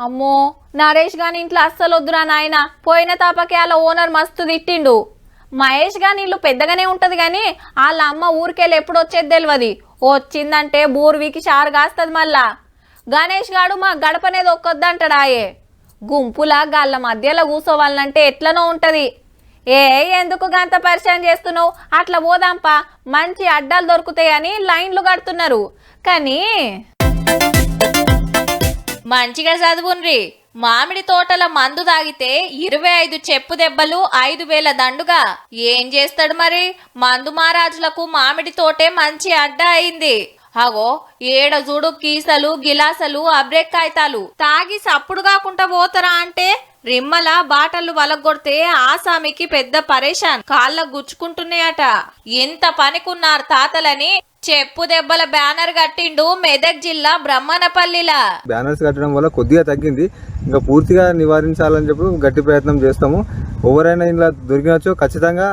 అమ్మో, నరేష్ గాని ఇంట్లో అస్సలు వద్దురా నాయన. పోయిన తాపకి వాళ్ళ ఓనర్ మస్తు తిట్టిండు. మహేష్ గాని ఇల్లు పెద్దగానే ఉంటది గాని వాళ్ళ అమ్మ ఊరికెళ్ళి ఎప్పుడు వచ్చేది తెలియదు. వచ్చిందంటే బూర్వీకి షారు కాస్తుంది. మళ్ళా గణేష్ గాడు మా గడపనేది ఒక్కొద్దంటాడాయే. గుంపులా గాళ్ళ మధ్యలో కూసోవాలంటే ఎట్లనో ఉంటది. ఏ ఎందుకు గంత పరిచయం చేస్తున్నావు, అట్లా పోదాంపా, మంచి అడ్డాలు దొరుకుతాయని లైన్లు కడుతున్నారు. కానీ మంచిగా చదువుండ్రి. మామిడి తోటల మందు తాగితే 25 చెప్పు దెబ్బలు 5,000 దండుగా. ఏం చేస్తాడు మరి? మందు మహారాజులకు మామిడి తోటే మంచి అడ్డా అయింది. అగో ఏడ చూడు కీసలు గిలాసలు అబ్రెక్కాయితాలు తాగి సప్పుడు కాకుండా పోతారా అంటే రిమ్మల బాటలు వలగొడితే ఆసామికి పెద్ద పరేషాన్, కాళ్ళ గుచ్చుకుంటున్నాయట. ఎంత పనికున్నారు తాతలని చెప్పు దెబ్బల బ్యానర్ కట్టిండు మెదక్ జిల్లా బ్రహ్మనపల్లిలా. బ్యానర్స్ కట్టడం వల్ల కొద్దిగా తగ్గింది. ఇంకా పూర్తిగా నివారించాలని చెప్పి గట్టి ప్రయత్నం చేస్తాము. ఎవరైనా ఇలా దొరికినచ్చో ఖచ్చితంగా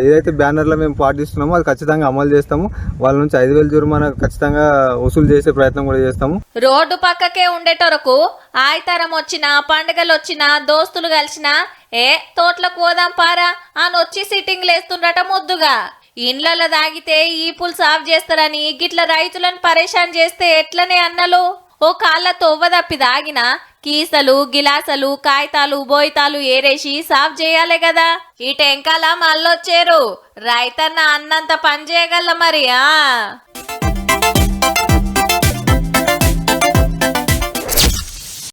ఏదైతే బ్యానర్లో మేము పాటిస్తున్నామో అది ఖచ్చితంగా అమలు చేస్తాము. వాళ్ళ నుంచి 5,000 జుర్మానా ఖచ్చితంగా వసూలు చేసే ప్రయత్నం కూడా చేస్తాము. రోడ్డు పక్కకే ఉండేటోరకు ఆయితరం వచ్చినా పండుగలు వచ్చినా దోస్తులు కలిసినా తోటలకు పోదాం పారా అని వచ్చి సిట్టింగ్ లేస్తుండట ముద్దుగా. ఇండ్లలో దాగితే ఈపులు సాఫ్ చేస్తారని గిట్ల రైతులను పరేషాన్ చేస్తే ఎట్లనే అన్నలు. ఓ కాళ్ళ తొవ్వ తప్పి దాగిన కీసలు గిలాసలు కాగితాలు బోయితాలు ఏరేసి సాఫ్ చేయాలి కదా. ఈ టెంకాల మళ్ళొచ్చేరు. రైతన్న అన్నంత పని చేయగల మరి.